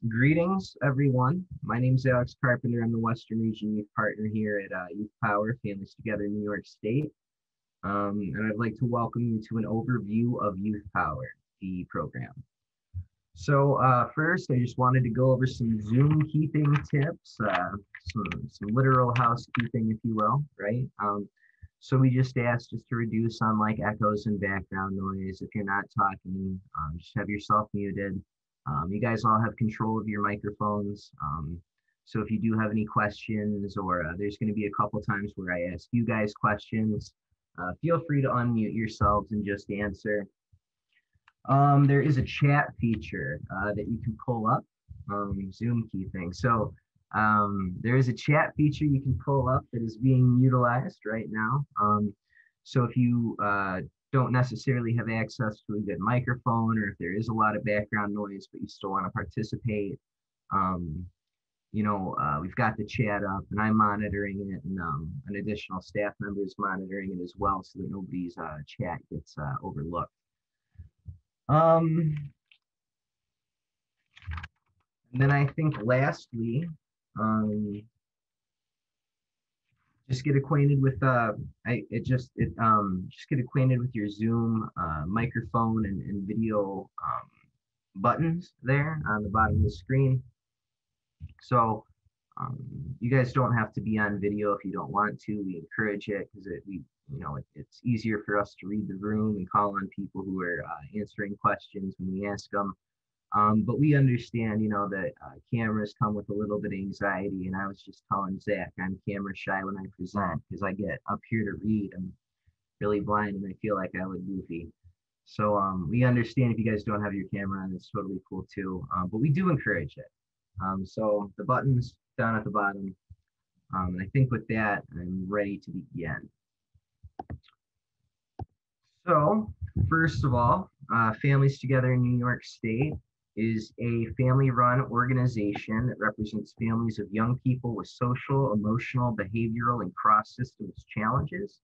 Greetings, everyone. My name is Alex Carpenter. I'm the Western Region Youth Partner here at Youth Power, Families Together, New York State. And I'd like to welcome you to an overview of Youth Power, the program. First, I just wanted to go over some Zoom keeping tips, some literal housekeeping, if you will, right? So we just asked just to reduce on like echoes and background noise. If you're not talking, just have yourself muted. You guys all have control of your microphones. So if you do have any questions, or there's going to be a couple times where I ask you guys questions, feel free to unmute yourselves and just answer. There is a chat feature that you can pull up, Zoom keeping. So there is a chat feature you can pull up that is being utilized right now. So if you don't necessarily have access to a good microphone, or if there is a lot of background noise, but you still want to participate, we've got the chat up and I'm monitoring it, and an additional staff member is monitoring it as well, so that nobody's chat gets overlooked. And then I think lastly, just get acquainted with just get acquainted with your Zoom microphone and video buttons there on the bottom of the screen. So you guys don't have to be on video if you don't want to. We encourage it because it's easier for us to read the room and call on people who are answering questions when we ask them. But we understand, that cameras come with a little bit of anxiety. And I was just telling Zach, I'm camera shy when I present because I get up here to read. I'm really blind and I feel like I look goofy. So we understand if you guys don't have your camera on, it's totally cool too. But we do encourage it. So the button's down at the bottom. And I think with that, I'm ready to begin. So first of all, Families Together in New York State is a family-run organization that represents families of young people with social, emotional, behavioral, and cross-systems challenges.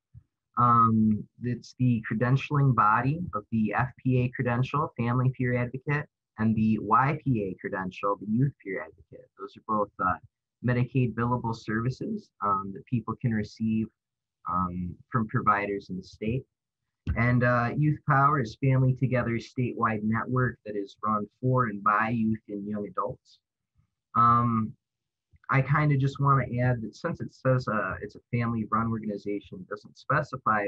It's the credentialing body of the FPA credential, Family Peer Advocate, and the YPA credential, the Youth Peer Advocate. Those are both Medicaid billable services that people can receive from providers in the state. And Youth Power is Family Together's statewide network that is run for and by youth and young adults. I kind of just want to add that since it says it's a family-run organization, it doesn't specify,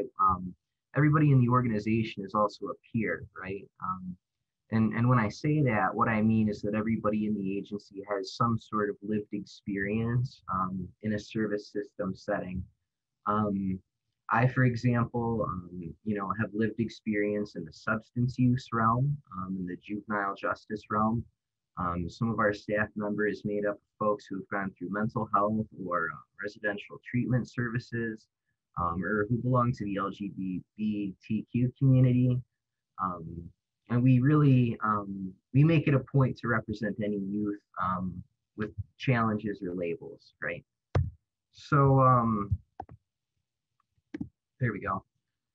everybody in the organization is also a peer, right? And when I say that, what I mean is that everybody in the agency has some sort of lived experience in a service system setting. I, for example, have lived experience in the substance use realm, in the juvenile justice realm. Some of our staff members is made up of folks who have gone through mental health or residential treatment services, or who belong to the LGBTQ community. And we really, we make it a point to represent any youth with challenges or labels, right? So, there we go.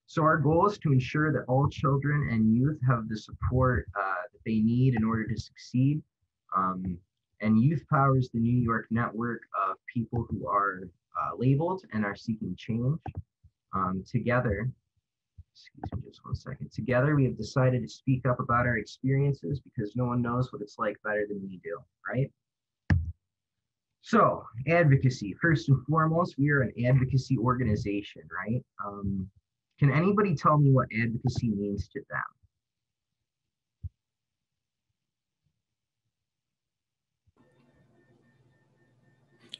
So our goal is to ensure that all children and youth have the support that they need in order to succeed. And Youth Power is the New York network of people who are labeled and are seeking change. Together, excuse me just one second. Together, we have decided to speak up about our experiences because no one knows what it's like better than we do, right? So, advocacy. First and foremost, we are an advocacy organization, right? Can anybody tell me what advocacy means to them?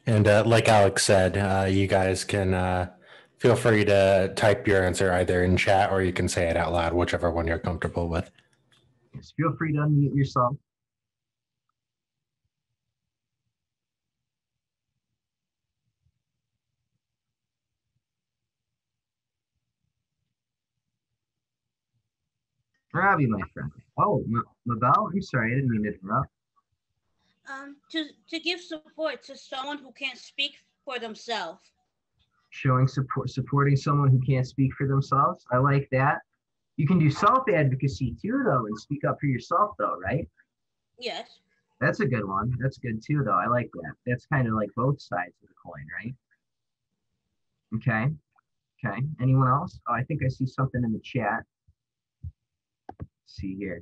And like Alex said, you guys can feel free to type your answer either in chat or you can say it out loud, whichever one you're comfortable with. Yes, feel free to unmute yourself. Robbie, my friend. Oh, Mabel, I'm sorry, I didn't mean to interrupt. To give support to someone who can't speak for themselves. Showing support, supporting someone who can't speak for themselves. I like that. You can do self-advocacy too, though, and speak up for yourself, though, right? Yes. That's a good one. That's good too, though. I like that. That's kind of like both sides of the coin, right? Okay. Okay. Anyone else? Oh, I think I see something in the chat. Let's see here.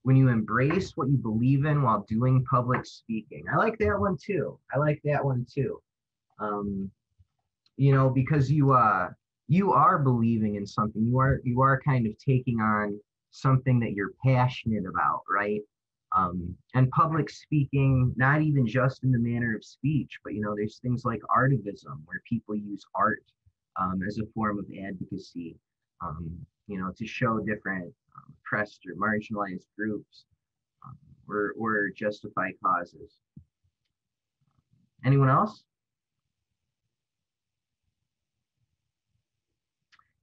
When you embrace what you believe in while doing public speaking. I like that one too. I like that one too. You know, because you are believing in something. You are kind of taking on something that you're passionate about, right? And public speaking, not even just in the manner of speech, but you know, there's things like artivism where people use art as a form of advocacy, you know, to show different oppressed or marginalized groups or justify causes. Anyone else?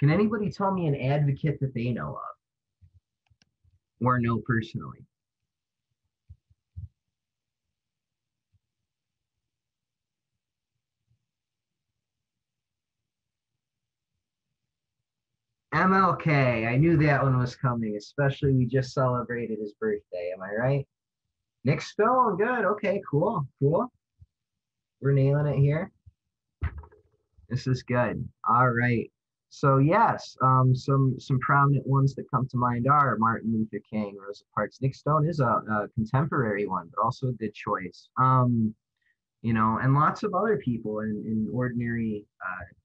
Can anybody tell me an advocate that they know of or know personally? MLK, I knew that one was coming, especially we just celebrated his birthday. Am I right? Nick Stone, good. Okay, cool, cool. We're nailing it here. This is good. All right. So yes, some prominent ones that come to mind are Martin Luther King, Rosa Parks. Nick Stone is a contemporary one, but also a good choice. You know, and lots of other people in ordinary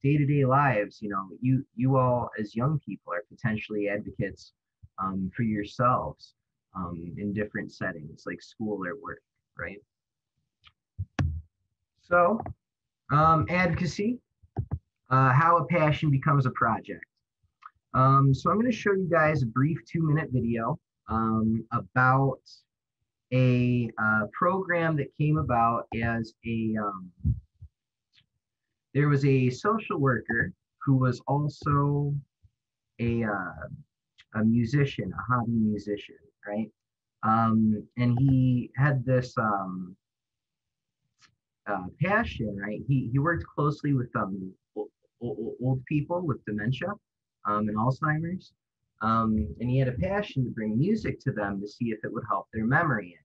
day-to-day lives. You know, you all as young people are potentially advocates for yourselves in different settings like school or work, right? So advocacy, how a passion becomes a project. So I'm going to show you guys a brief 2-minute video about a program that came about as there was a social worker who was also a musician, a hobby musician, right? And he had this passion, right? He worked closely with old people with dementia and Alzheimer's. And he had a passion to bring music to them to see if it would help their memory.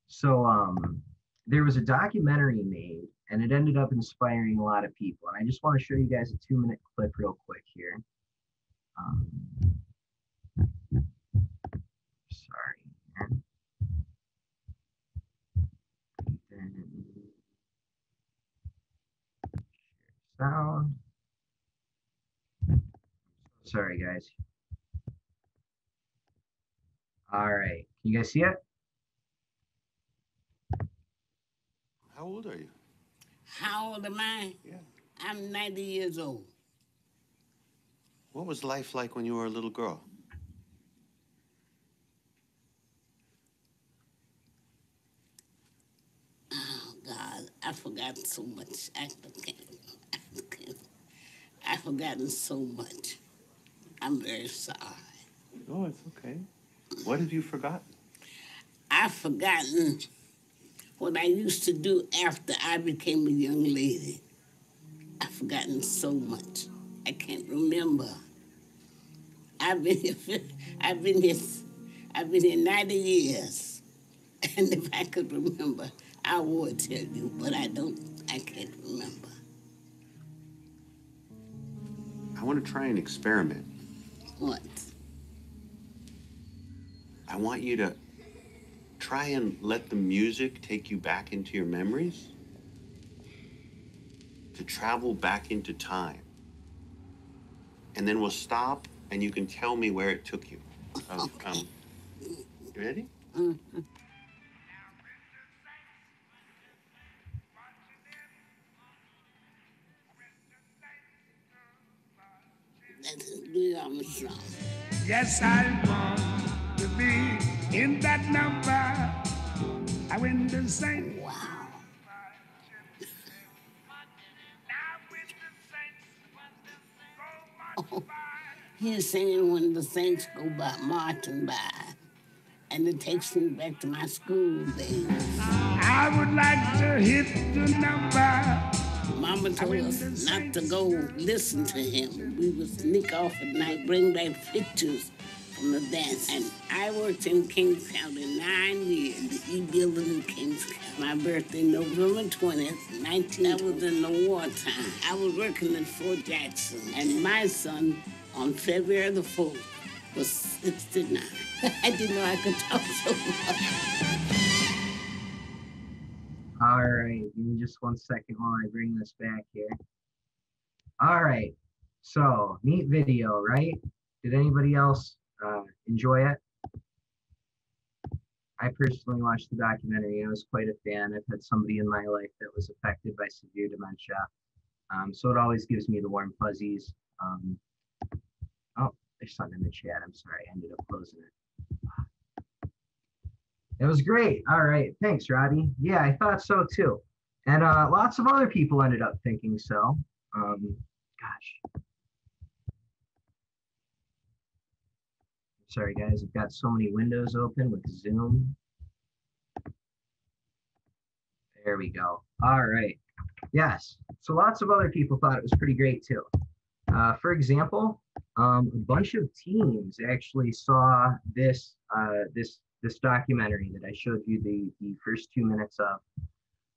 So there was a documentary made and it ended up inspiring a lot of people. And I just want to show you guys a 2-minute clip real quick here. Sorry. Sound. Sorry, guys. All right. Can you guys see it? How old are you? How old am I? Yeah. I'm 90 years old. What was life like when you were a little girl? Oh, God, I've forgotten so much. I've forgotten so much. I'm very sorry. Oh, it's okay. What have you forgotten? I've forgotten what I used to do after I became a young lady. I've forgotten so much. I can't remember. I've been here 90 years. And if I could remember, I would tell you, but I can't remember. I want to try an experiment. What? I want you to try and let the music take you back into your memories, to travel back into time. And then we'll stop and you can tell me where it took you. Okay. You ready? Mm-hmm. That's a good song. Yes, I want to be in that number. I went to sing. Wow. Oh, he's singing when the saints go by, marching by. And it takes me back to my school days. I would like to hit the number. Mama told us not to go listen to him. We would sneak off at night, bring back pictures on the dance. And I worked in Kings County 9 years, the E building in Kings County. My birthday, November 20th, 19. That was in the wartime. I was working in Fort Jackson, and my son on February the 4th was 69. I didn't know I could talk so much. All right, give me just 1 second while I bring this back here. All right, so neat video, right? Did anybody else enjoy it? I personally watched the documentary. I was quite a fan. I've had somebody in my life that was affected by severe dementia. So it always gives me the warm fuzzies. Oh, there's something in the chat. I'm sorry, I ended up closing it. It was great. All right, thanks, Roddy. Yeah, I thought so too. And lots of other people ended up thinking so. Gosh. Sorry, guys, I've got so many windows open with Zoom. There we go. All right. Yes. So lots of other people thought it was pretty great too. For example, a bunch of teens actually saw this this documentary that I showed you the first 2 minutes of,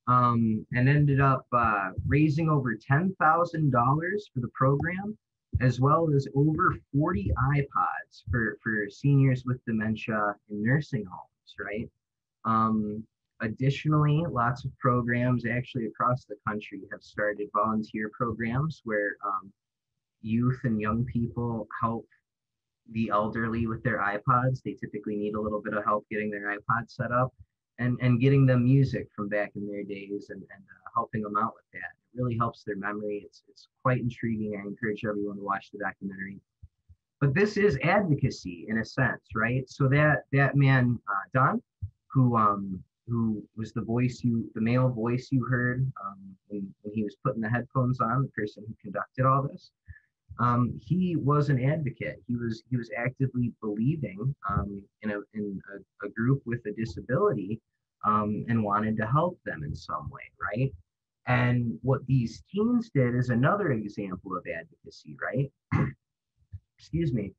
and ended up raising over $10,000 for the program, as well as over 40 iPods for seniors with dementia in nursing homes, right? Additionally, lots of programs actually across the country have started volunteer programs where youth and young people help the elderly with their iPods. They typically need a little bit of help getting their iPod set up and getting them music from back in their days and helping them out with that. It really helps their memory. It's quite intriguing. I encourage everyone to watch the documentary. But this is advocacy in a sense, right? So that man, Don, who was the male voice you heard when he was putting the headphones on, the person who conducted all this, he was an advocate. He was actively believing in a group with a disability and wanted to help them in some way, right? And what these teens did is another example of advocacy, right? Excuse me,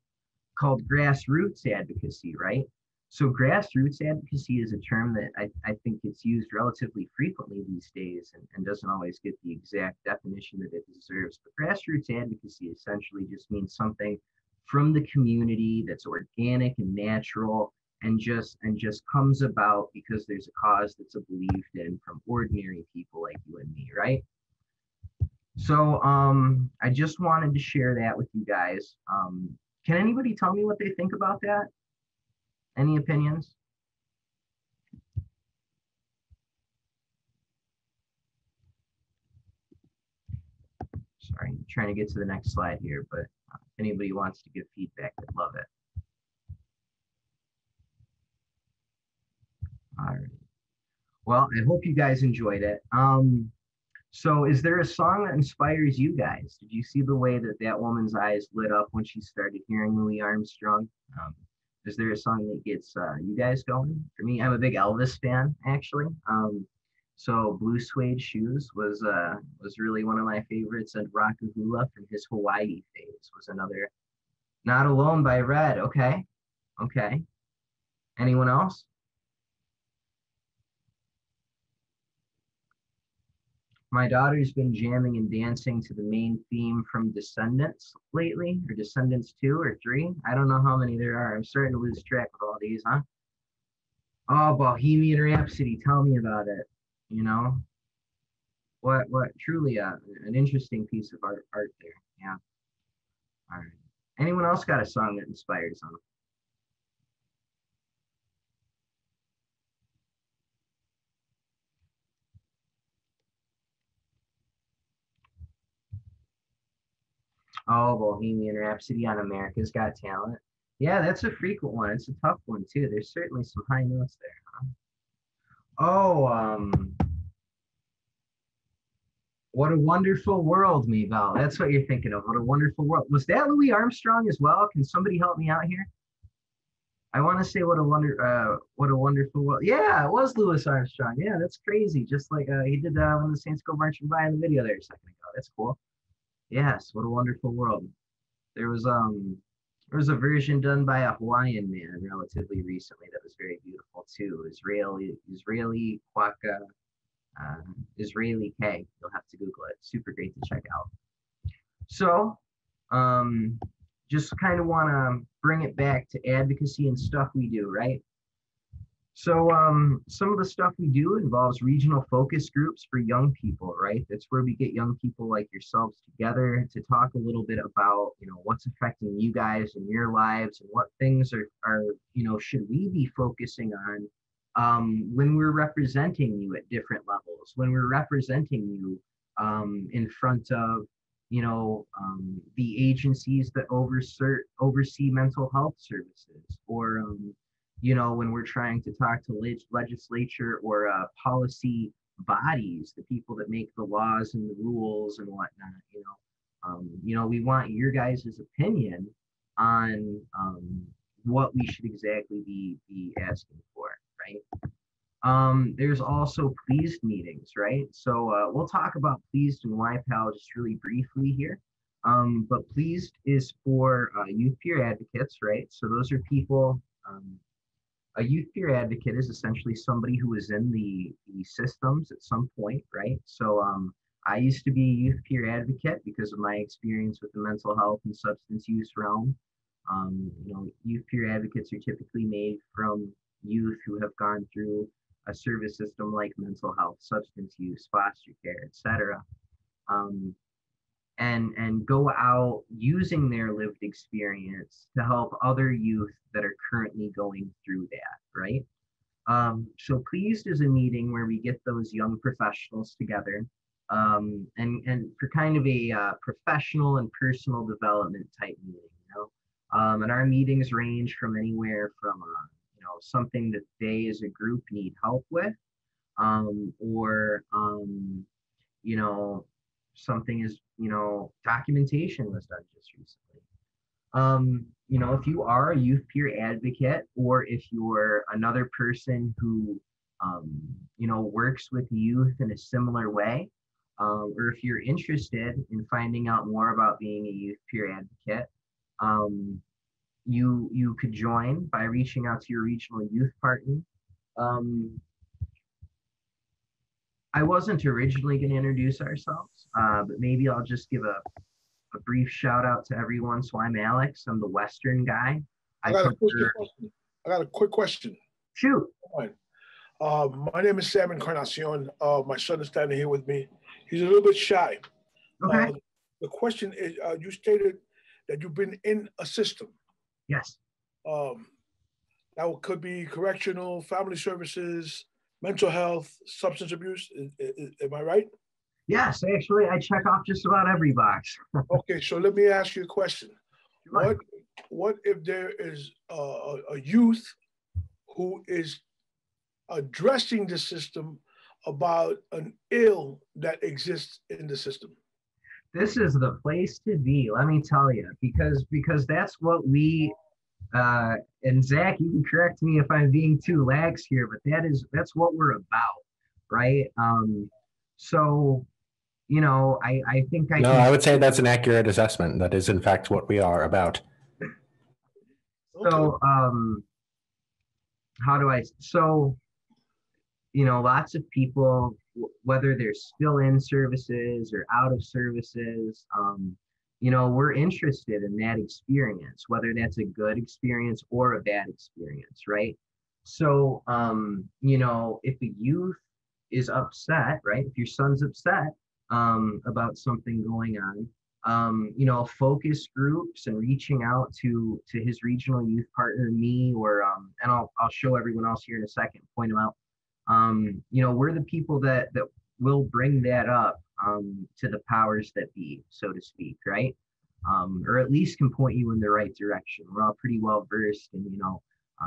called grassroots advocacy, right? So grassroots advocacy is a term that I think it's used relatively frequently these days and doesn't always get the exact definition that it deserves. But grassroots advocacy essentially just means something from the community that's organic and natural and just comes about because there's a cause that's believed in from ordinary people like you and me, right? So I just wanted to share that with you guys. Can anybody tell me what they think about that? Any opinions? Sorry, I'm trying to get to the next slide here, but if anybody wants to give feedback, I'd love it. All right. Well, I hope you guys enjoyed it. So is there a song that inspires you guys? Did you see the way that woman's eyes lit up when she started hearing Louis Armstrong? Is there a song that gets you guys going? For me, I'm a big Elvis fan, actually. So Blue Suede Shoes was really one of my favorites, and Rockahula from his Hawaii phase was another. Not Alone by Red. Okay. Anyone else? My daughter's been jamming and dancing to the main theme from Descendants lately, or Descendants 2 or 3. I don't know how many there are. I'm starting to lose track of all these, huh? Oh, Bohemian Rhapsody. Tell me about it. You know, what truly an interesting piece of art there. Yeah. All right. Anyone else got a song that inspires them? Oh, Bohemian Rhapsody on America's Got Talent. Yeah, that's a frequent one. It's a tough one too. There's certainly some high notes there, huh? Oh, What a Wonderful World, Val. That's what you're thinking of. What a Wonderful World. Was that Louis Armstrong as well? Can somebody help me out here? I want to say What a Wonderful World. Yeah, it was Louis Armstrong. Yeah, that's crazy. Just like he did when the Saints Go Marching By in the video there a second ago. That's cool. Yes, What a Wonderful World. There was There was a version done by a Hawaiian man relatively recently that was very beautiful too. Israeli Kwaka, Israeli K. You'll have to Google it. Super great to check out. So, just kind of want to bring it back to advocacy and stuff we do, right? So some of the stuff we do involves regional focus groups for young people, right? That's where we get young people like yourselves together to talk a little bit about, what's affecting you guys in your lives and what things are should we be focusing on when we're representing you at different levels, when we're representing you in front of, the agencies that oversee mental health services, or when we're trying to talk to legislature or policy bodies, the people that make the laws and the rules and whatnot, we want your guys' opinion on what we should exactly be asking for, right? There's also pleased meetings, right? So we'll talk about pleased and YPAL just really briefly here. But pleased is for youth peer advocates, right? So those are people, a youth peer advocate is essentially somebody who is in the systems at some point, right? So I used to be a youth peer advocate because of my experience with the mental health and substance use realm. Youth peer advocates are typically made from youth who have gone through a service system like mental health, substance use, foster care, etc. And go out using their lived experience to help other youth that are currently going through that, right? So pleased is a meeting where we get those young professionals together and for kind of a professional and personal development type meeting, and our meetings range from anywhere from something that they as a group need help with, or something is, documentation was done just recently. If you are a youth peer advocate, or if you're another person who, works with youth in a similar way, or if you're interested in finding out more about being a youth peer advocate, you could join by reaching out to your regional youth partner. I wasn't originally going to introduce ourselves, but maybe I'll just give a brief shout out to everyone. So I'm Alex. I'm the Western guy. I got a quick question. Shoot. My name is Sam Encarnacion. My son is standing here with me. He's a little bit shy. Okay. The question is, you stated that you've been in a system. Yes. That could be correctional, family services, mental health, substance abuse. Am I right? Yes, actually, I check off just about every box. Okay, so let me ask you a question. Sure. What if there is a youth who is addressing the system about an ill that exists in the system? This is the place to be, let me tell you, because that's what we, and Zach, you can correct me if I'm being too lax here, but that's what we're about, right? So, I think I would say that's an accurate assessment. That is in fact what we are about. So, lots of people, whether they're still in services or out of services, we're interested in that experience, whether that's a good experience or a bad experience, right? So, if a youth is upset, right? If your son's upset about something going on, focus groups and reaching out to his regional youth partner, me, or and I'll show everyone else here in a second, point them out. We're the people that will bring that up to the powers that be, so to speak, right? Or at least can point you in the right direction. We're all pretty well versed in,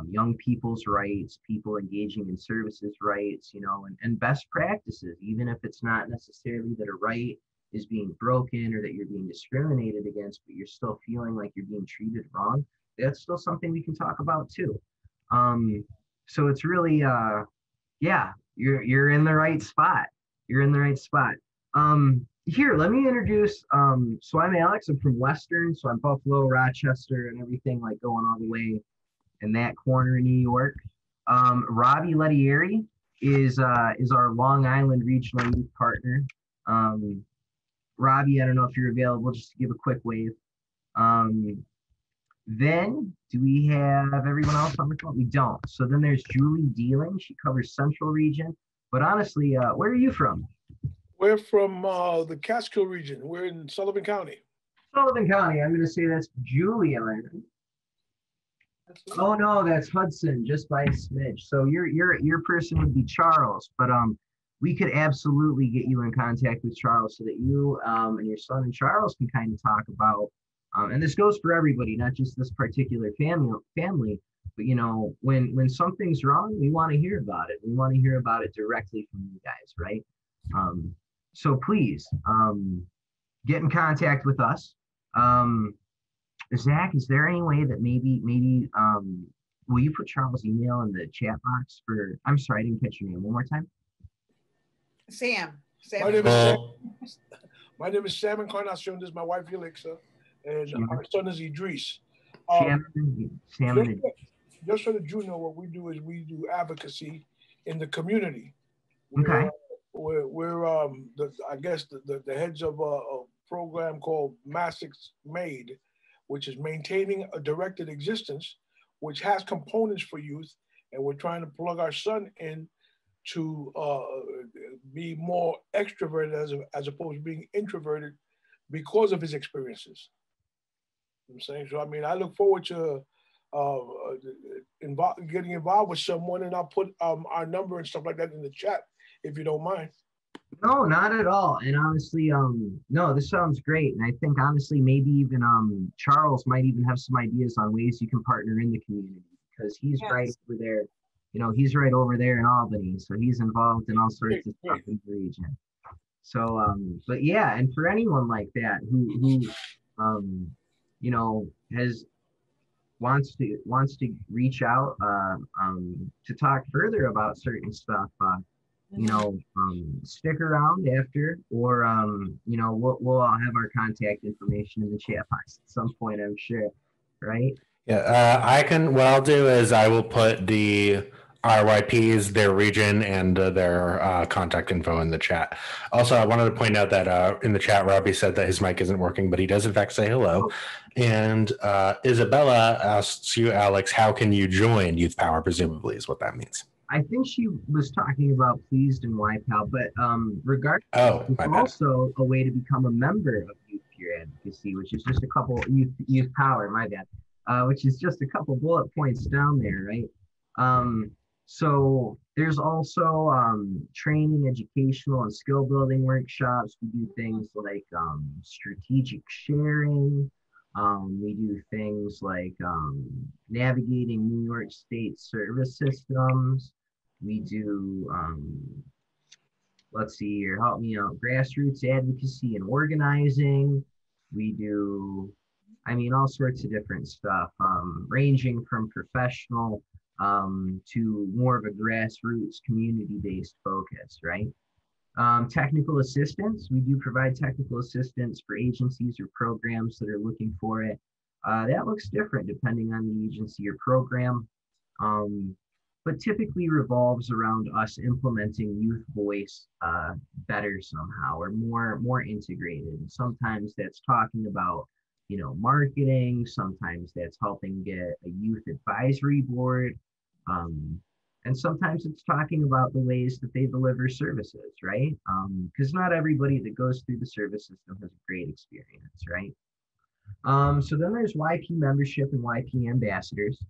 young people's rights, people engaging in services rights, and best practices, even if it's not necessarily that a right is being broken or that you're being discriminated against, but you're still feeling like you're being treated wrong. That's still something we can talk about too. So it's really, yeah, you're in the right spot. You're in the right spot. Here, let me introduce, so I'm Alex, I'm from Western, so I'm Buffalo, Rochester, and everything like going all the way in that corner in New York. Robbie Lettieri is our Long Island regional youth partner. Robbie, I don't know if you're available, just to give a quick wave. Then do we have everyone else on the phone? We don't. So then there's Julie Dealing. She covers Central Region. But honestly, where are you from? We're from the Catskill region. We're in Sullivan County. Sullivan County. I'm going to say that's Julie. Oh no, that's Hudson, just by a smidge. So your person would be Charles, but we could absolutely get you in contact with Charles so that you and your son and Charles can kind of talk about, and this goes for everybody, not just this particular family, but you know, when something's wrong, we want to hear about it. We want to hear about it directly from you guys, right? So please get in contact with us. Zach, is there any way that maybe will you put Charles' email in the chat box for, I'm sorry, I didn't catch your name one more time. Sam. My name is Sam Encarnacion. This is my wife, Elixa, and our son is Idris. Just so that you know, what we do is we do advocacy in the community. Okay. We're I guess the heads of a program called Massix Made, which is maintaining a directed existence, which has components for youth, and we're trying to plug our son in to be more extroverted as opposed to being introverted because of his experiences. You know what I'm saying? So I mean, I look forward to getting involved with someone, and I'll put our number and stuff like that in the chat if you don't mind. No, not at all. And honestly, no, this sounds great. And I think honestly, maybe even Charles might even have some ideas on ways you can partner in the community, because he's right over there. You know, he's right over there in Albany, so he's involved in all sorts of stuff in the region. So, but yeah, and for anyone like that who you know, wants to reach out to talk further about certain stuff, you know, stick around after, or you know, we'll all have our contact information in the chat box at some point, I'm sure, right? Yeah, I can. What I'll do is I will put the RYPs, their region, and their contact info in the chat. Also, I wanted to point out that in the chat, Robbie said that his mic isn't working, but he does in fact say hello. And Isabella asks you, Alex, how can you join Youth Power? Presumably, is what that means. I think she was talking about Pleased and YPAL, but regardless, it's also a way to become a member of Youth Peer Advocacy, which is just a couple Youth Power, my bad, which is just a couple bullet points down there, right? So there's also training, educational, and skill building workshops. We do things like strategic sharing. We do things like navigating New York State service systems. We do, let's see here, help me out, grassroots advocacy and organizing. We do, I mean, all sorts of different stuff, ranging from professional to more of a grassroots community-based focus, right? Technical assistance, we do provide technical assistance for agencies or programs that are looking for it. That looks different depending on the agency or program, but typically revolves around us implementing youth voice better somehow, or more integrated. Sometimes that's talking about, you know, marketing. Sometimes that's helping get a youth advisory board. And sometimes it's talking about the ways that they deliver services, right? Because not everybody that goes through the service system has a great experience, right? So then there's YP membership and YP ambassadors.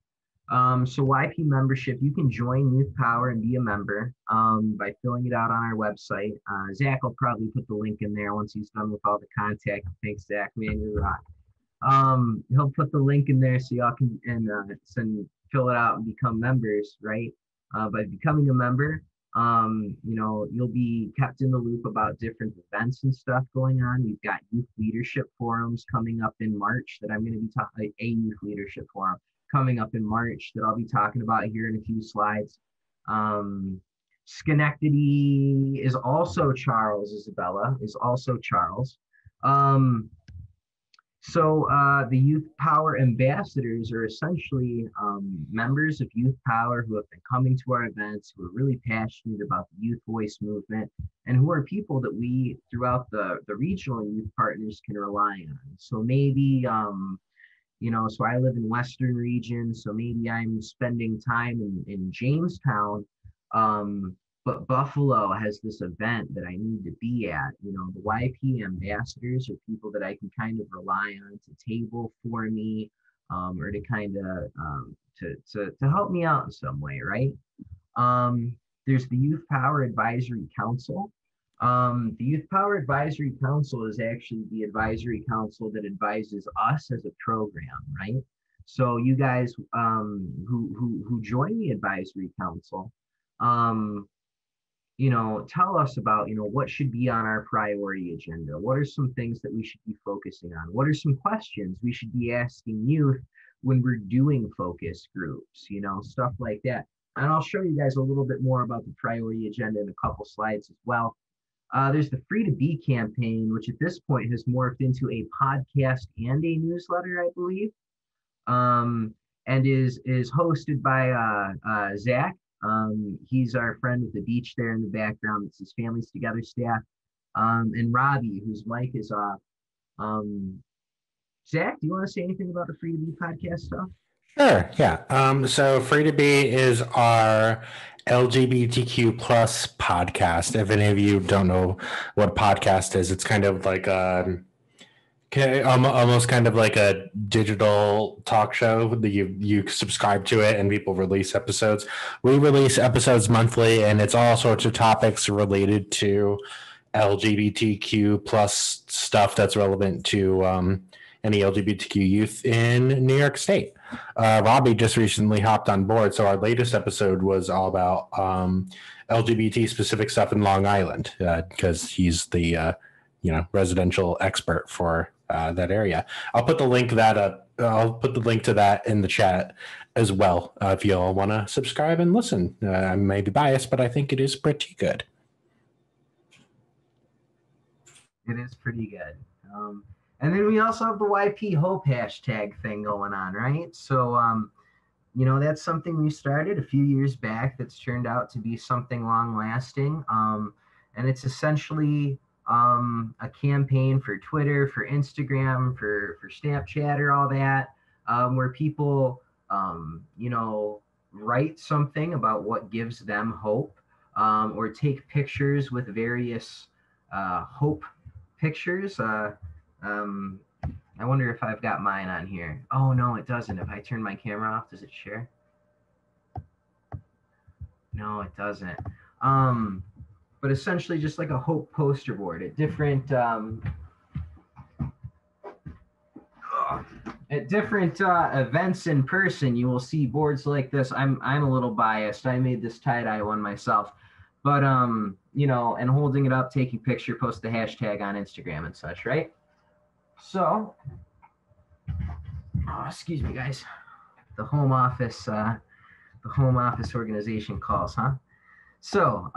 So YP membership, you can join Youth Power and be a member by filling it out on our website. Zach will probably put the link in there once he's done with all the contact. Thanks, Zach, man, you're rock. He'll put the link in there so y'all can fill it out and become members, right? By becoming a member, you know, you'll be kept in the loop about different events and stuff going on. We've got youth leadership forums coming up in March that I'm going to be talking, a youth leadership forum coming up in March that I'll be talking about here in a few slides. Schenectady is also Charles. Isabella is also Charles. The Youth Power ambassadors are essentially members of Youth Power who have been coming to our events, who are really passionate about the youth voice movement, and who are people that we, throughout the regional youth partners, can rely on. So maybe, so I live in Western region, so maybe I'm spending time in Jamestown, but Buffalo has this event that I need to be at. The YP ambassadors are people that I can kind of rely on to table for me, or to kind of to help me out in some way, right? There's the Youth Power Advisory Council. The Youth Power Advisory Council is actually the advisory council that advises us as a program, right? So you guys who join the advisory council, tell us about, what should be on our priority agenda. What are some things that we should be focusing on? What are some questions we should be asking youth when we're doing focus groups, stuff like that. And I'll show you guys a little bit more about the priority agenda in a couple slides as well. There's the Free to Be campaign, which at this point has morphed into a podcast and a newsletter, I believe, and is hosted by Zach. He's our friend with the beach there in the background. It's his Families Together staff. And Robbie, whose mic is off. Zach, do you want to say anything about the Free to Be podcast stuff? Sure, yeah. So Free to Be is our LGBTQ plus podcast. If any of you don't know what a podcast is, it's kind of like almost kind of like a digital talk show that you subscribe to it and people release episodes. We release episodes monthly, and it's all sorts of topics related to LGBTQ plus stuff that's relevant to any LGBTQ youth in New York State. Robbie just recently hopped on board, so our latest episode was all about LGBT specific stuff in Long Island, because he's the residential expert for that area. I'll put the link to that in the chat as well, if you all want to subscribe and listen. I may be biased, but I think it is pretty good. It is pretty good. And then we also have the YP Hope hashtag thing going on, right? So, that's something we started a few years back that's turned out to be something long lasting. And it's essentially a campaign for Twitter, for Instagram, for Snapchat, or all that, where people, write something about what gives them hope, or take pictures with various hope pictures. I wonder if I've got mine on here. Oh, no, it doesn't. If I turn my camera off, does it share? No, it doesn't. But essentially just like a hope poster board at different events in person. You will see boards like this. I'm a little biased. I made this tie-dye one myself, but and holding it up, taking picture, post the hashtag on Instagram and such, right? So, excuse me, guys. The home office organization calls, huh? So,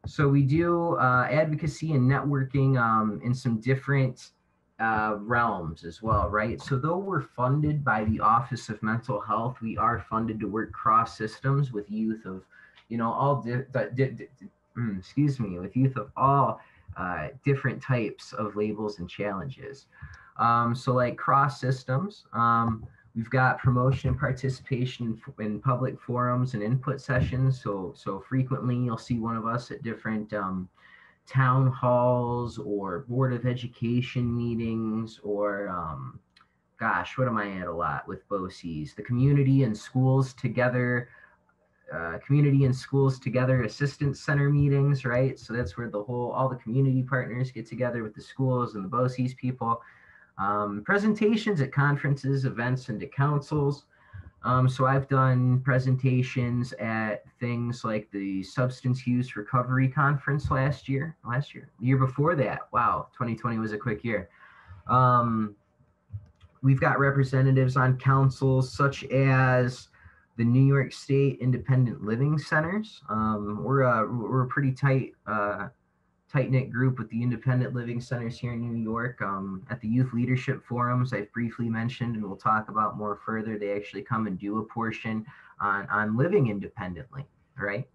so we do advocacy and networking in some different realms as well, right? So though we're funded by the Office of Mental Health, we are funded to work cross systems with youth of, with youth of all different types of labels and challenges. So like cross systems, we've got promotion and participation in public forums and input sessions. So frequently you'll see one of us at different town halls or Board of Education meetings, or what am I at a lot with BOCES? The Community and Schools Together Assistance Center meetings, right? So that's where all the community partners get together with the schools and the BOCES people. Presentations at conferences, events, and to councils. So I've done presentations at things like the Substance Use Recovery Conference last year, the year before that. Wow, 2020 was a quick year. We've got representatives on councils such as the New York State Independent Living Centers. We're a pretty tight-knit group with the independent living centers here in New York. At the youth leadership forums I've briefly mentioned, and we'll talk about more further, they actually come and do a portion on living independently, right?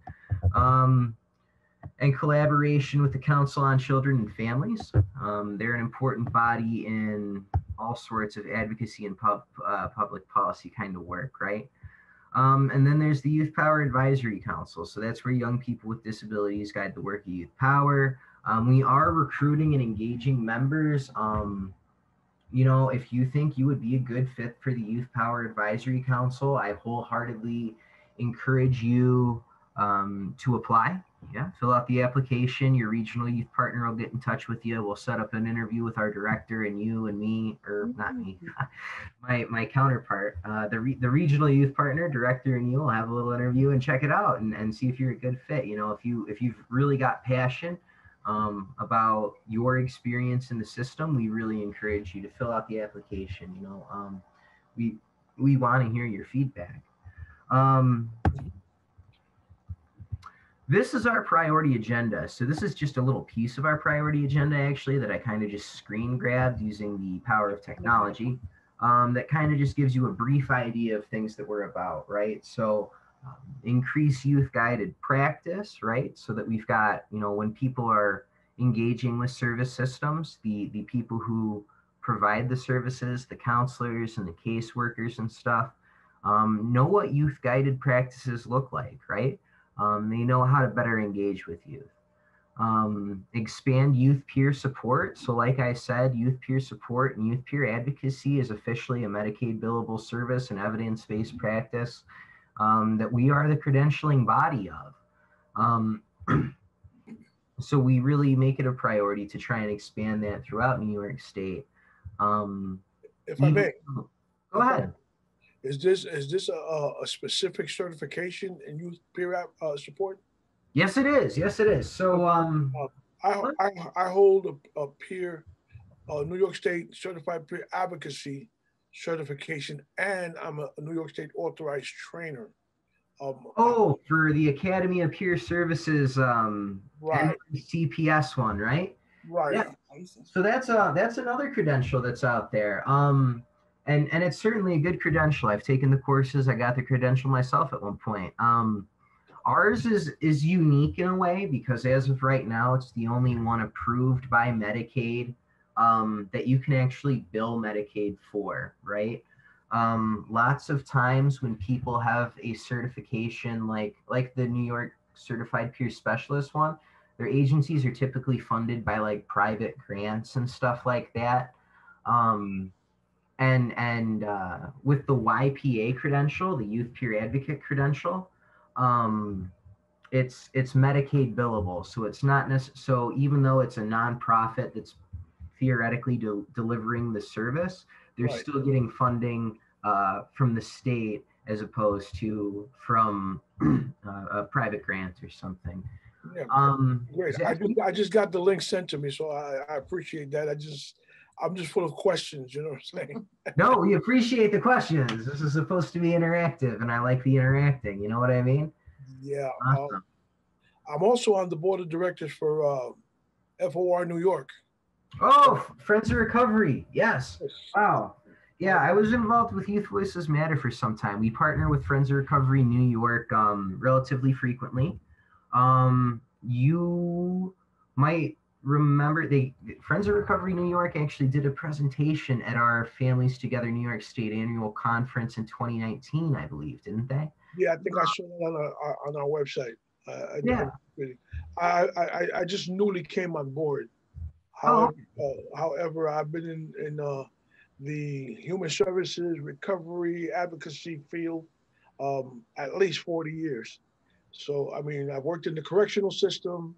And collaboration with the Council on Children and Families. They're an important body in all sorts of advocacy and public policy kind of work, right? And then there's the Youth Power Advisory Council. So that's where young people with disabilities guide the work of Youth Power. We are recruiting and engaging members. You know, if you think you would be a good fit for the Youth Power Advisory Council, I wholeheartedly encourage you to apply. Yeah, fill out the application. Your regional youth partner will get in touch with you. We'll set up an interview with our director, and you and me, or not me, my counterpart, the regional youth partner, director, and you will have a little interview and check it out and see if you're a good fit. You know, if you've really got passion about your experience in the system, we really encourage you to fill out the application. You know, we want to hear your feedback. This is our priority agenda. So this is just a little piece of our priority agenda, actually, that I kind of just screen grabbed using the power of technology. That kind of just gives you a brief idea of things that we're about, right? So increase youth guided practice, right? So that we've got, you know, when people are engaging with service systems, the people who provide the services, the counselors and the caseworkers and stuff, know what youth guided practices look like, right? They know how to better engage with youth. Expand youth peer support. So like I said, youth peer support and youth peer advocacy is officially a Medicaid billable service and evidence-based practice that we are the credentialing body of. So we really make it a priority to try and expand that throughout New York State. If I may. Go ahead. Is this a specific certification in youth peer support? Yes, it is. Yes, it is. So I hold a peer, New York State certified peer advocacy certification, and I'm a New York State authorized trainer. For the Academy of Peer Services, right. CPS one, right? Right. Yeah. So that's another credential that's out there. And it's certainly a good credential. I've taken the courses. I got the credential myself at one point. Ours is unique in a way because as of right now, it's the only one approved by Medicaid that you can actually bill Medicaid for, right? Lots of times when people have a certification like the New York Certified Peer Specialist one, their agencies are typically funded by like private grants and stuff like that. And with the YPA credential, the Youth Peer Advocate credential, it's Medicaid billable. So it's not necessarily, so even though it's a nonprofit that's theoretically delivering the service, they're Right. still getting funding from the state as opposed to from a private grant or something. Yeah, great. I just got the link sent to me, so I appreciate that. I'm just full of questions, you know what I'm saying? No, we appreciate the questions. This is supposed to be interactive, and I like the interacting. You know what I mean? Yeah. Awesome. I'm also on the board of directors for FOR New York. Oh, Friends of Recovery. Yes. Wow. Yeah, I was involved with Youth Voices Matter for some time. We partner with Friends of Recovery New York relatively frequently. You might remember Friends of Recovery New York actually did a presentation at our Families Together New York State annual conference in 2019, I believe, didn't they? Yeah, I think I saw that on our website. Yeah. I just newly came on board. However, I've been in the human services, recovery, advocacy field at least 40 years. So, I mean, I've worked in the correctional system.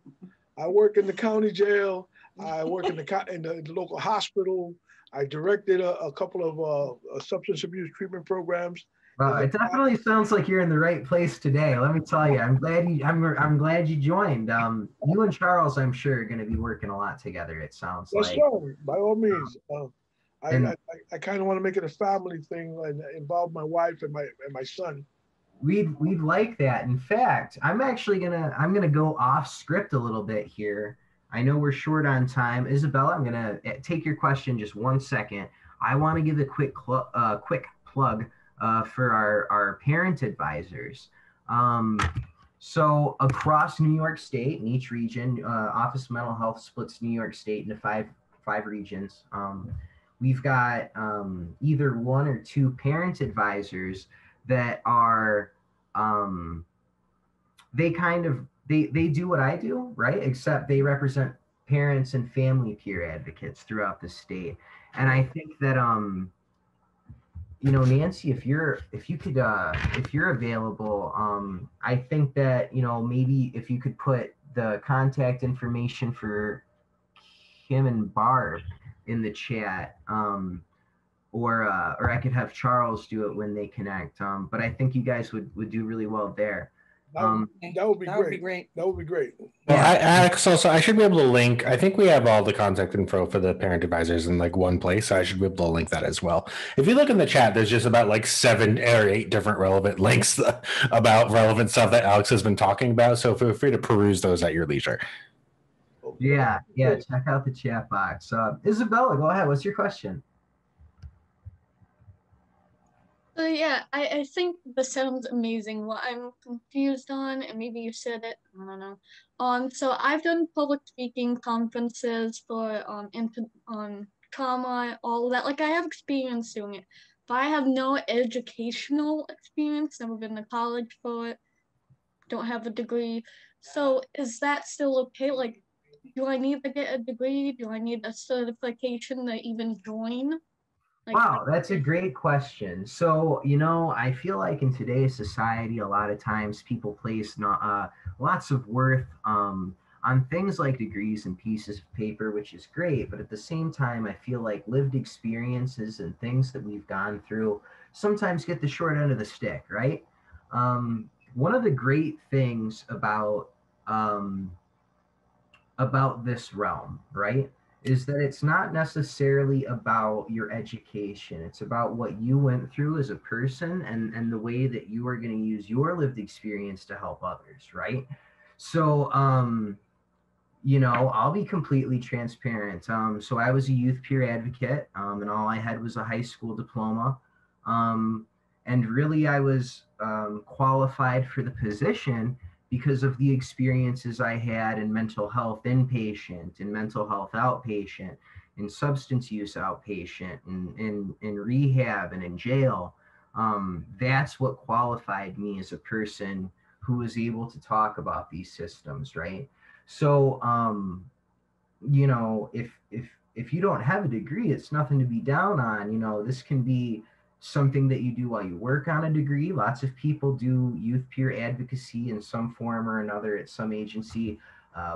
I work in the county jail. I work in the local hospital. I directed a couple of substance abuse treatment programs. It definitely sounds like you're in the right place today. Let me tell you, I'm glad you joined. You and Charles, I'm sure, are going to be working a lot together. It sounds like. Yes, sir. By all means. I kind of want to make it a family thing and involve my wife and my son we'd like that. In fact, I'm gonna go off script a little bit here. I know we're short on time. Isabella, I'm gonna take your question just 1 second. I want to give a quick plug for our parent advisors. Um, so across New York State, in each region, Office of Mental Health splits New York State into five regions. We've got either one or two parent advisors that are um, they do what I do, right? Except they represent parents and family peer advocates throughout the state. And I think that Nancy, if you're available, I think that, maybe if you could put the contact information for Kim and Barb in the chat, or I could have Charles do it when they connect. But I think you guys would do really well there. That would be great. That would be great. Well, I should be able to link. I think we have all the contact info for the parent advisors in like one place. So I should be able to link that as well. If you look in the chat, there's just about like 7 or 8 different relevant links about relevant stuff that Alex has been talking about. So feel free to peruse those at your leisure. Yeah. Check out the chat box. Isabella, go ahead. What's your question? So yeah, I think this sounds amazing. What I'm confused on, and maybe you said it, I don't know. So I've done public speaking conferences for on trauma, all of that. Like I have experience doing it, but I have no educational experience. Never been to college for it. Don't have a degree. So is that still okay? Like, do I need to get a degree? Do I need a certification to even join? Wow, that's a great question. So, I feel like in today's society, a lot of times people place lots of worth on things like degrees and pieces of paper, which is great. But at the same time, I feel like lived experiences and things that we've gone through sometimes get the short end of the stick, right? One of the great things about this realm, right, is that it's not necessarily about your education. It's about what you went through as a person and the way that you are going to use your lived experience to help others, right? So, I'll be completely transparent. So I was a youth peer advocate, and all I had was a high school diploma. And really, I was qualified for the position because of the experiences I had in mental health inpatient, in mental health outpatient, in substance use outpatient, in rehab, and in jail. That's what qualified me as a person who was able to talk about these systems, right? So, if you don't have a degree, it's nothing to be down on. This can be something that you do while you work on a degree. Lots of people do youth peer advocacy in some form or another at some agency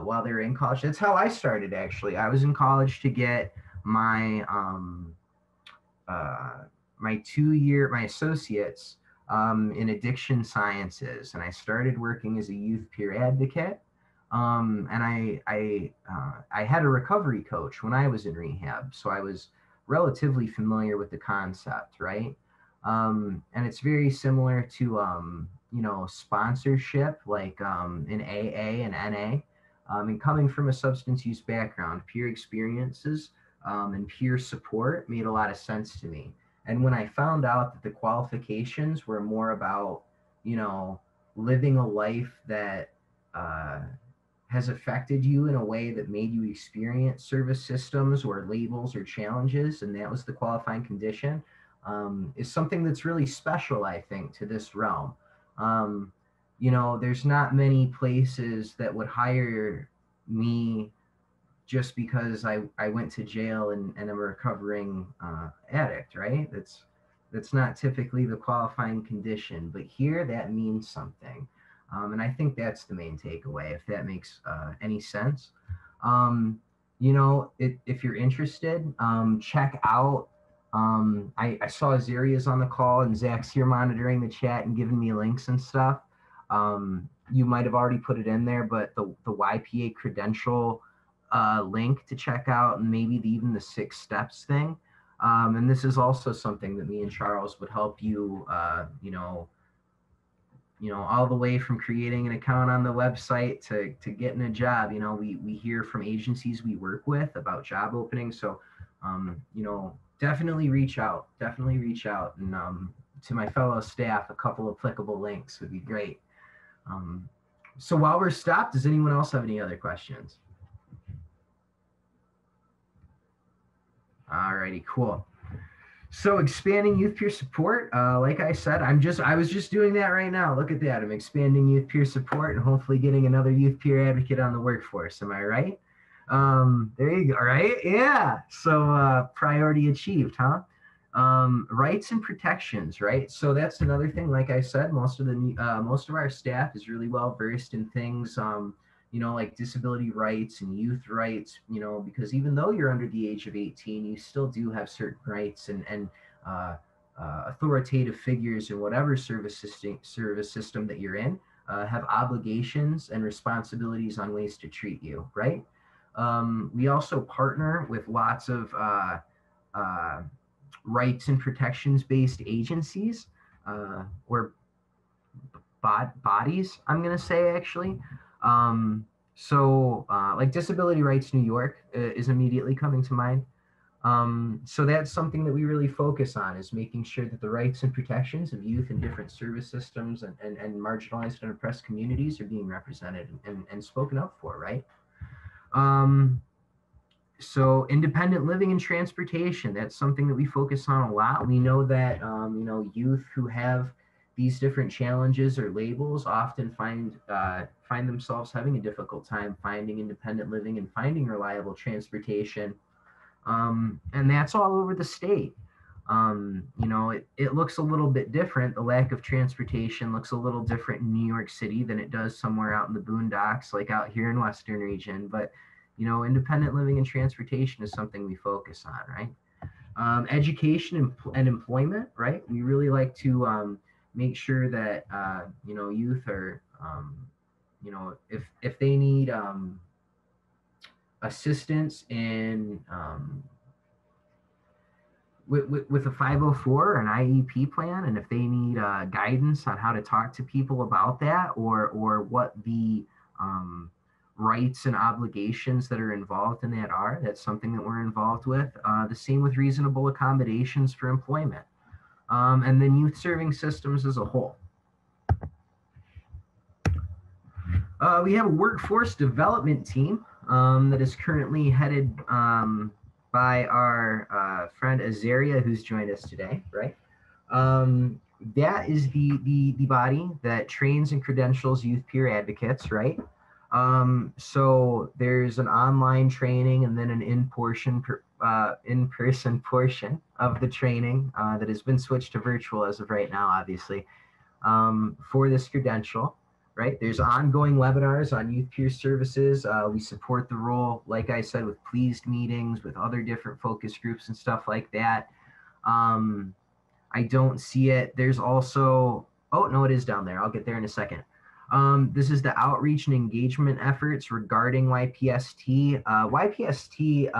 while they're in college. That's how I started, actually. I was in college to get my my associates in addiction sciences, and I started working as a youth peer advocate. And I had a recovery coach when I was in rehab, so I was relatively familiar with the concept, right? And it's very similar to sponsorship, like in AA and NA. And coming from a substance use background, peer experiences and peer support made a lot of sense to me. And when I found out that the qualifications were more about, living a life that has affected you in a way that made you experience service systems or labels or challenges, and that was the qualifying condition, is something that's really special, I think, to this realm. There's not many places that would hire me just because I went to jail and I'm a recovering addict, right? That's not typically the qualifying condition, but here that means something. And I think that's the main takeaway, if that makes any sense. If you're interested, check out, I saw Zaria's on the call and Zach's here monitoring the chat and giving me links and stuff. You might have already put it in there, but the YPA credential link to check out, and maybe even the 6 steps thing. And this is also something that me and Charles would help you, all the way from creating an account on the website to getting a job. We hear from agencies we work with about job openings. So, definitely reach out. And to my fellow staff, a couple applicable links would be great. So while we're stopped, does anyone else have any other questions? All righty, cool. So expanding youth peer support, like I said, I was just doing that right now. Look at that. I'm expanding youth peer support and hopefully getting another youth peer advocate on the workforce. Am I right? There you go. All right. Yeah. So priority achieved, huh? Rights and protections, right? So that's another thing. Like I said, most of our staff is really well versed in things, like disability rights and youth rights, because even though you're under the age of 18, you still do have certain rights and authoritative figures in whatever service system that you're in have obligations and responsibilities on ways to treat you, right? We also partner with lots of rights and protections based agencies or bodies, I'm going to say, actually. Like Disability Rights New York is immediately coming to mind. So that's something that we really focus on, is making sure that the rights and protections of youth in different service systems and marginalized and oppressed communities are being represented and spoken up for, right? So independent living and transportation, that's something that we focus on a lot. We know that, youth who have these different challenges or labels often find themselves having a difficult time finding independent living and finding reliable transportation. And that's all over the state. It looks a little bit different. The lack of transportation looks a little different in New York City than it does somewhere out in the boondocks, like out here in Western region. But independent living and transportation is something we focus on, right? Education and employment, right? We really like to make sure that, youth are, if they need assistance in with a 504 or an IEP plan, and if they need guidance on how to talk to people about that, or what the rights and obligations that are involved in that are, that's something that we're involved with. The same with reasonable accommodations for employment. And then youth serving systems as a whole. We have a workforce development team that is currently headed by our friend Azaria, who's joined us today, right? That is the body that trains and credentials youth peer advocates, right? So there's an online training and then an in-person portion of the training that has been switched to virtual as of right now, obviously, for this credential, right? There's ongoing webinars on youth peer services. We support the role, like I said, with pleased meetings, with other different focus groups and stuff like that. I don't see it. There's also, oh, no, it is down there. I'll get there in a second. This is the outreach and engagement efforts regarding YPST. YPST,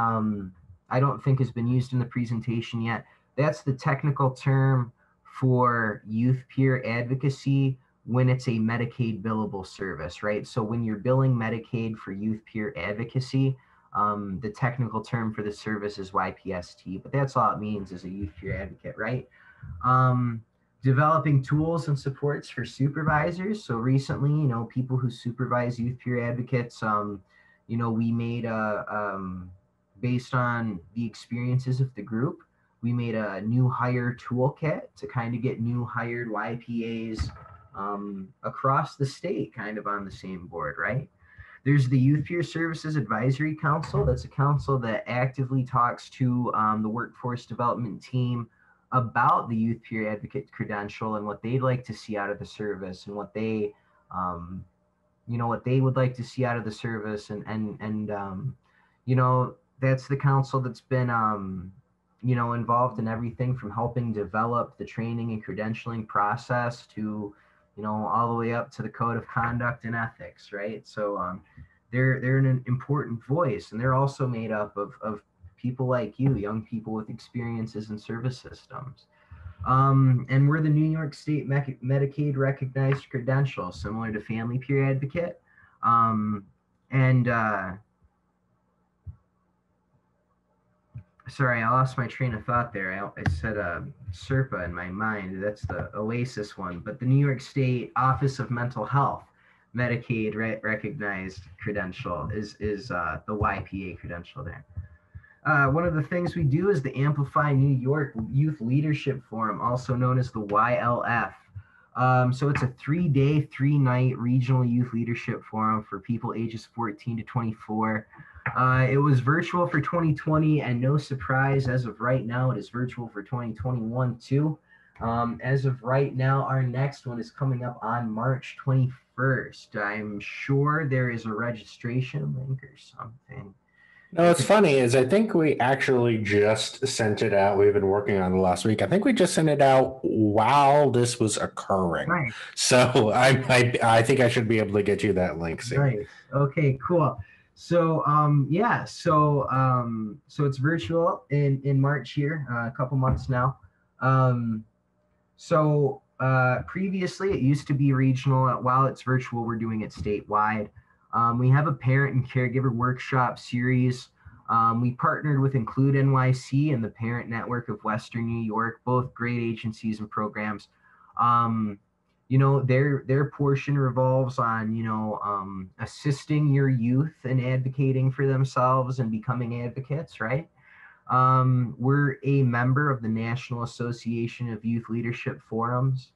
I don't think has been used in the presentation yet. That's the technical term for youth peer advocacy when it's a Medicaid billable service, right? So when you're billing Medicaid for youth peer advocacy, the technical term for the service is YPST, but that's all it means is a youth peer advocate, right? Developing tools and supports for supervisors. So recently, people who supervise youth peer advocates, we made based on the experiences of the group, we made a new hire toolkit to kind of get new hired YPAs across the state kind of on the same board, right? There's the Youth Peer Services Advisory Council. That's a council that actively talks to the workforce development team about the youth peer advocate credential and what they'd like to see out of the service and what they, what they would like to see out of the service. And that's the council that's been, involved in everything from helping develop the training and credentialing process to, all the way up to the code of conduct and ethics, right? So they're an important voice, and they're also made up of people like you, young people with experiences in service systems. And we're the New York State Medicaid recognized credential, similar to Family Peer Advocate. And sorry, I lost my train of thought there. I said SERPA in my mind. That's the OASIS one. But the New York State Office of Mental Health Medicaid recognized credential is the YPA credential there. One of the things we do is the Amplify New York Youth Leadership Forum, also known as the YLF. So it's a 3-day, 3-night regional youth leadership forum for people ages 14 to 24. It was virtual for 2020, and no surprise, as of right now, it is virtual for 2021 too. As of right now, our next one is coming up on March 21st. I'm sure there is a registration link or something. No, what's funny is I think we actually just sent it out. We've been working on it last week. I think we just sent it out while this was occurring. Right. So I think I should be able to get you that link soon. Nice. Okay, cool. So yeah, so it's virtual in March here, a couple months now. Previously it used to be regional. While it's virtual, we're doing it statewide. We have a parent and caregiver workshop series. We partnered with Include NYC and the Parent Network of Western New York, both great agencies and programs. You know, their portion revolves on, you know, assisting your youth in advocating for themselves and becoming advocates, right? We're a member of the National Association of Youth Leadership Forums.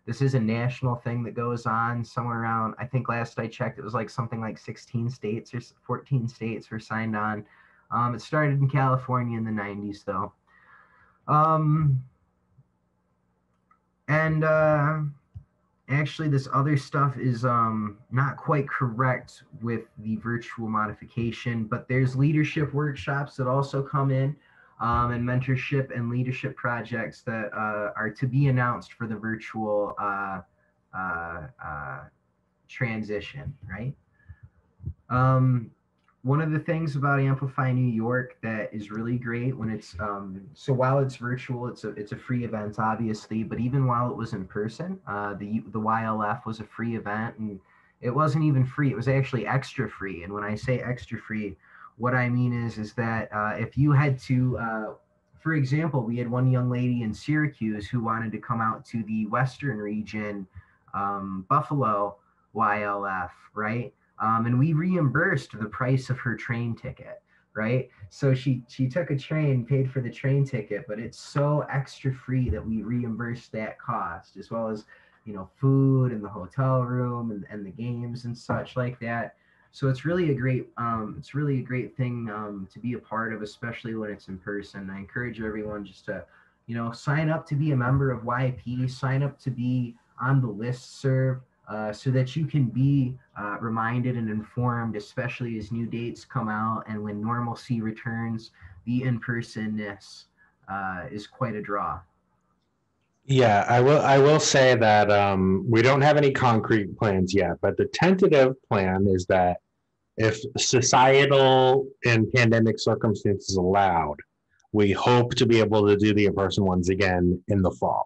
This is a national thing that goes on somewhere around, I think last I checked, it was like something like 16 states or 14 states were signed on. It started in California in the 90s though. Actually this other stuff is not quite correct with the virtual modification, but there's leadership workshops that also come in. And mentorship and leadership projects that are to be announced for the virtual transition, right? One of the things about Amplify New York that is really great when it's so while it's virtual, it's a free event, obviously, but even while it was in person, the YLF was a free event, and it wasn't even free; it was actually extra free. And when I say extra free, what I mean is that if you had to, for example, we had one young lady in Syracuse who wanted to come out to the Western region, Buffalo YLF, right? And we reimbursed the price of her train ticket, right? So she took a train, paid for the train ticket, but it's so extra free that we reimbursed that cost, as well as, you know, food and the hotel room and the games and such like that. So it's really a great thing to be a part of, especially when it's in person. I encourage everyone just to, you know, sign up to be a member of YP, sign up to be on the listserv, so that you can be reminded and informed, especially as new dates come out and when normalcy returns. The in-personness is quite a draw. Yeah, I will say that we don't have any concrete plans yet, but the tentative plan is that if societal and pandemic circumstances allowed, we hope to be able to do the in-person ones again in the fall.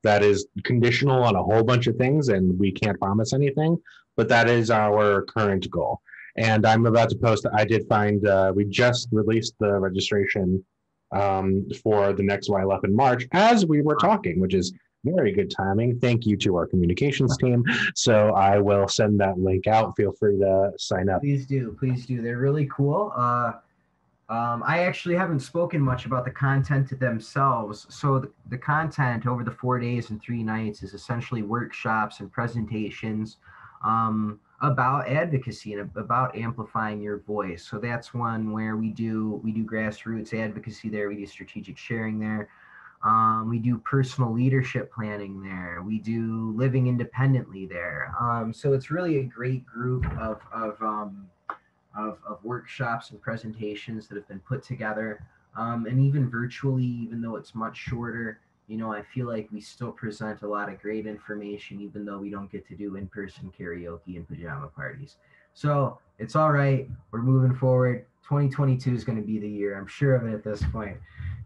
That is conditional on a whole bunch of things, and we can't promise anything, but that is our current goal. And I'm about to post, I did find, we just released the registration for the next YLF in March as we were talking, which is very good timing. Thank you to our communications team. So I will send that link out. Feel free to sign up. Please do. Please do. They're really cool. I actually haven't spoken much about the content themselves. So the content over the 4 days and 3 nights is essentially workshops and presentations about advocacy and about amplifying your voice. So that's one where we do grassroots advocacy there. We do strategic sharing there. We do personal leadership planning there. We do living independently there. So it's really a great group of workshops and presentations that have been put together. And even virtually, even though it's much shorter, you know, I feel like we still present a lot of great information, even though we don't get to do in-person karaoke and pajama parties. So it's all right. We're moving forward. 2022 is going to be the year. I'm sure of it at this point.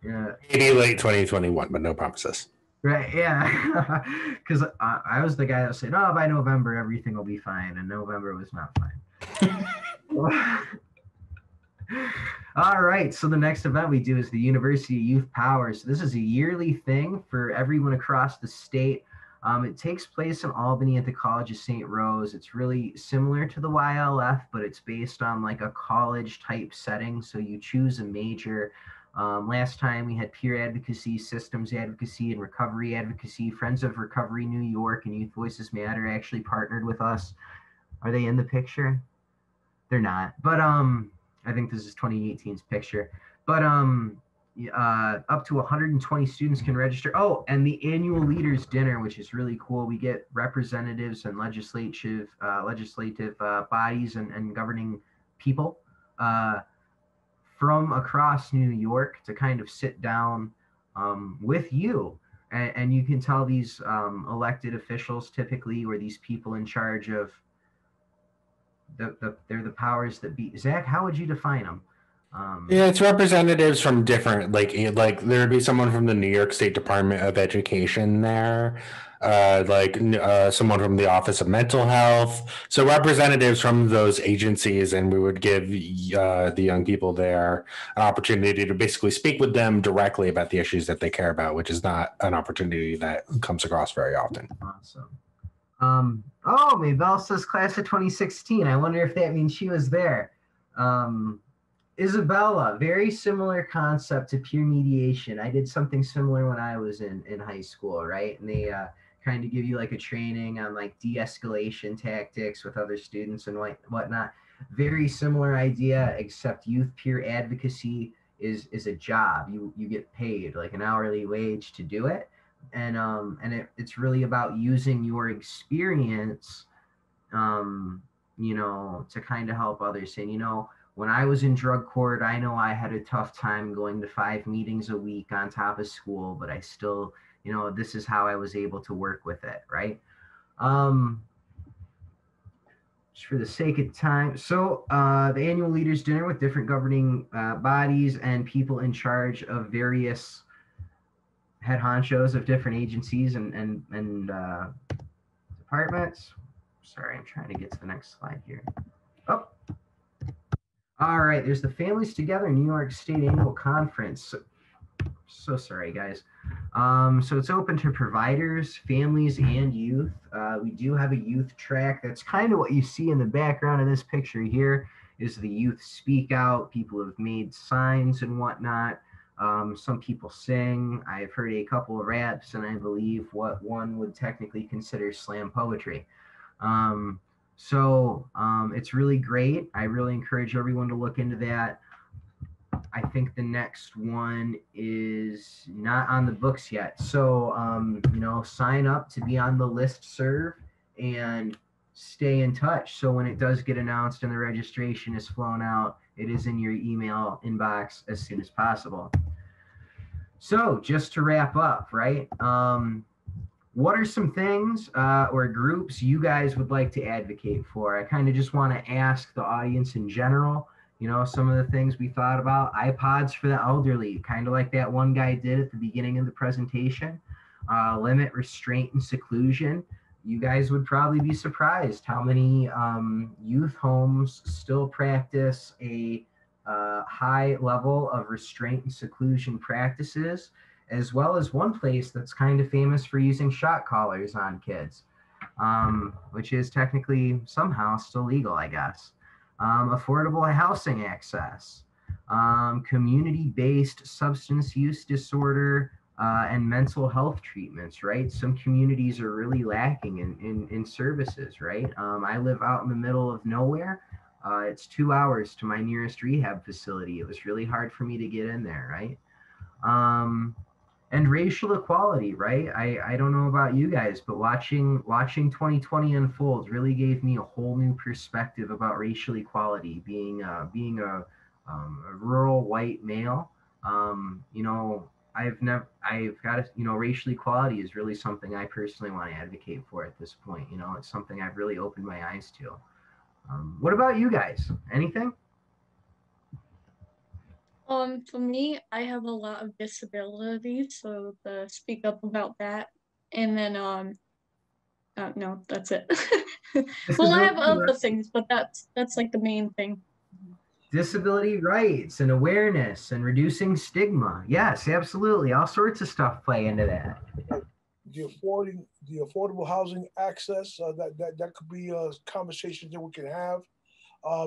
Yeah. Maybe late 2021, but no promises. Right. Yeah. Because I was the guy that said, "Oh, by November everything will be fine," and November was not fine. All right. So the next event we do is the University Youth Power. So this is a yearly thing for everyone across the state. It takes place in Albany at the College of St. Rose. It's really similar to the YLF, but it's based on like a college type setting. So you choose a major. Last time we had peer advocacy, systems advocacy, and recovery advocacy. Friends of Recovery New York and Youth Voices Matter actually partnered with us. Are they in the picture? They're not, but I think this is 2018's picture. But up to 120 students can register. Oh, and the annual leaders dinner, which is really cool. We get representatives and legislative bodies and governing people from across New York to kind of sit down with you. And you can tell these elected officials typically, or these people in charge of they're the powers that be. Zach, how would you define them? Yeah, it's representatives from different, like there would be someone from the New York State Department of Education there, someone from the Office of Mental Health. So representatives from those agencies, and we would give the young people there an opportunity to basically speak with them directly about the issues that they care about, which is not an opportunity that comes across very often. Awesome. Oh, Maybell says class of 2016. I wonder if that means she was there. Isabella, very similar concept to peer mediation. I did something similar when I was in high school, right? And they kind of give you like a training on like de-escalation tactics with other students and whatnot. Very similar idea, except youth peer advocacy is a job. You get paid like an hourly wage to do it. And it's really about using your experience, to kind of help others. And, when I was in drug court, I know I had a tough time going to 5 meetings a week on top of school, but I still, this is how I was able to work with it, right? Just for the sake of time. So the annual leaders dinner with different governing bodies and people in charge of various head honchos of different agencies and departments. Sorry, I'm trying to get to the next slide here. Oh. All right, there's the Families Together New York State Annual Conference. So sorry, guys. So it's open to providers, families, and youth. We do have a youth track. That's kind of what you see in the background of this picture here is the youth speak out. People have made signs and whatnot. Some people sing. I've heard a couple of raps, and I believe what one would technically consider slam poetry. So it's really great. I really encourage everyone to look into that. I think the next one is not on the books yet. So, sign up to be on the listserv and stay in touch. So when it does get announced and the registration is flown out, it is in your email inbox as soon as possible. So just to wrap up, right? What are some things or groups you guys would like to advocate for? I kind of just want to ask the audience in general, some of the things we thought about. iPods for the elderly, kind of like that one guy did at the beginning of the presentation. Limit restraint and seclusion. You guys would probably be surprised how many youth homes still practice a high level of restraint and seclusion practices, as well as one place that's kind of famous for using shot collars on kids, which is technically somehow still legal, I guess. Affordable housing access, community-based substance use disorder and mental health treatments, right? Some communities are really lacking in services, right? I live out in the middle of nowhere. It's 2 hours to my nearest rehab facility. It was really hard for me to get in there, right? And racial equality, right? I don't know about you guys, but watching 2020 unfold really gave me a whole new perspective about racial equality. Being a rural white male, racial equality is really something I personally want to advocate for at this point. It's something I've really opened my eyes to. What about you guys? Anything? For me, I have a lot of disabilities, so to speak up about that. And then, no, that's it. Well, I have other things, but that's like the main thing. Disability rights and awareness and reducing stigma. Yes, absolutely. All sorts of stuff play into that. The affordable housing access, that could be a conversation that we can have,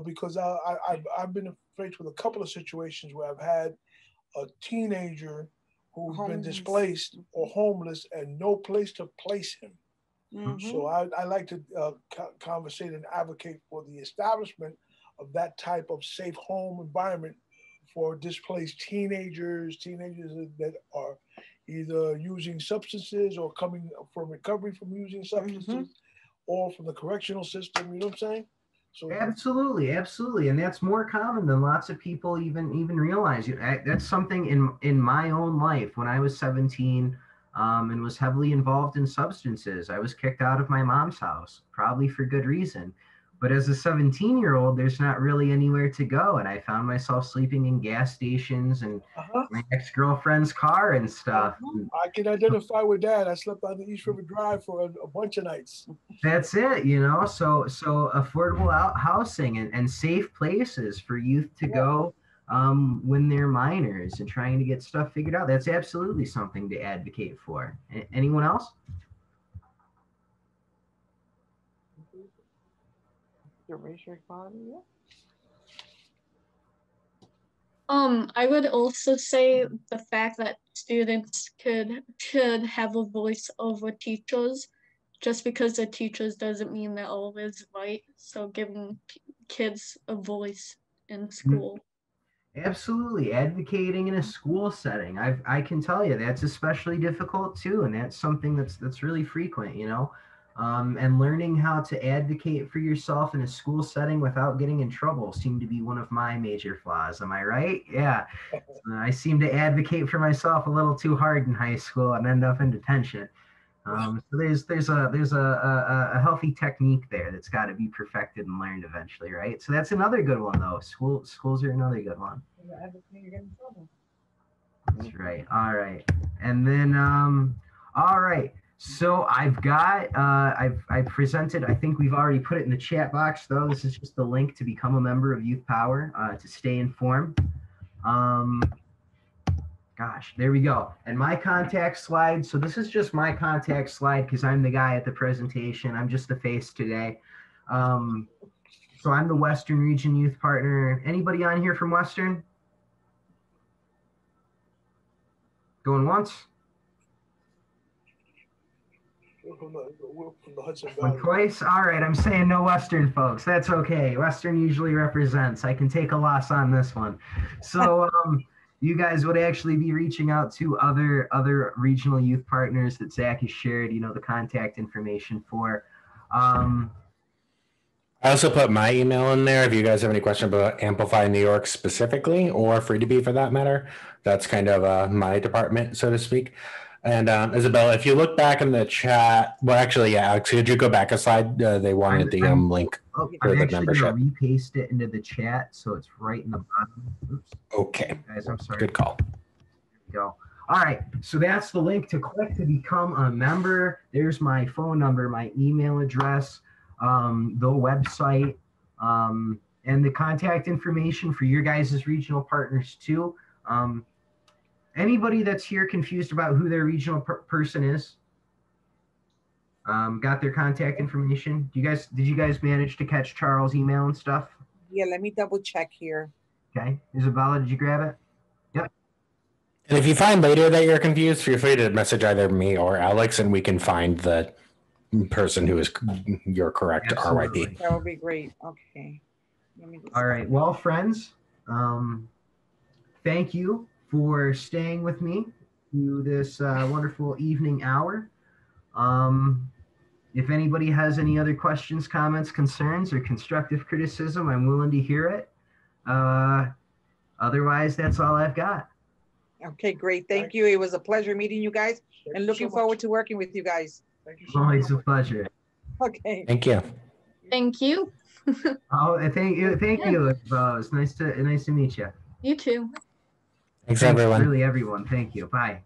because I've been faced with a couple of situations where I've had a teenager who's been displaced or homeless and no place to place him. So I like to conversate and advocate for the establishment of that type of safe home environment for displaced teenagers that are either using substances or coming from recovery from using substances or from the correctional system, you know what I'm saying? So absolutely, absolutely. And that's more common than lots of people even realize. That's something in my own life when I was 17 and was heavily involved in substances. I was kicked out of my mom's house, probably for good reason. But as a 17-year-old, there's not really anywhere to go. And I found myself sleeping in gas stations and my ex-girlfriend's car and stuff. I can identify with that. I slept on the East River Drive for a bunch of nights. That's it, so affordable housing and safe places for youth to go when they're minors and trying to get stuff figured out. That's absolutely something to advocate for. Anyone else? Racial equality, yeah. I would also say the fact that students should have a voice over teachers. Just because they're teachers doesn't mean they're always right. So giving kids a voice in school. Absolutely. Advocating in a school setting. I can tell you that's especially difficult too. And that's something that's really frequent, and learning how to advocate for yourself in a school setting without getting in trouble seemed to be one of my major flaws. Am I right? Yeah. I seem to advocate for myself a little too hard in high school and end up in detention. So there's a healthy technique there that's got to be perfected and learned eventually, right? So that's another good one though. Schools are another good one. That's right. All right. And then all right. So I've got I've presented, I think we've already put it in the chat box though. This is just the link to become a member of Youth Power to stay informed. Gosh, there we go. And my contact slide. So this is just my contact slide because I'm the guy at the presentation. I'm just the face today. So I'm the Western Region Youth Partner. Anybody on here from Western? Going once? We're from the Hudson Valley. Twice? All right, I'm saying no Western folks. That's okay. Western usually represents. I can take a loss on this one. So you guys would actually be reaching out to other regional youth partners that Zach has shared, the contact information for. I also put my email in there if you guys have any questions about Amplify New York specifically, or Free to Be for that matter. That's kind of my department, so to speak. And Isabella, if you look back in the chat, well, actually, yeah, Alex, could you go back a slide? They wanted the link for the membership. I'm actually going to repaste it into the chat, so it's right in the bottom. Oops. Okay. Guys, I'm sorry. Good call. There we go. All right, so that's the link to click to become a member. There's my phone number, my email address, the website, and the contact information for your guys' regional partners too. Anybody that's here confused about who their regional person is? Got their contact information? Did you guys manage to catch Charles' email and stuff? Yeah, let me double check here. Okay. Isabella, did you grab it? Yep. And if you find later that you're confused, feel free to message either me or Alex, and we can find the person who is your correct Absolutely. RYP. That would be great. Okay. All right. Well, friends, thank you for staying with me through this wonderful evening hour. If anybody has any other questions, comments, concerns, or constructive criticism, I'm willing to hear it. Otherwise, that's all I've got. Okay, great. Thank you. It was a pleasure meeting you guys and looking forward to working with you guys. Thank you so Always much. a pleasure. Okay. Thank you. Thank you. Oh, thank you. Thank you. It's nice to meet you. You too. Thanks everyone. Really, everyone. Thank you. Bye.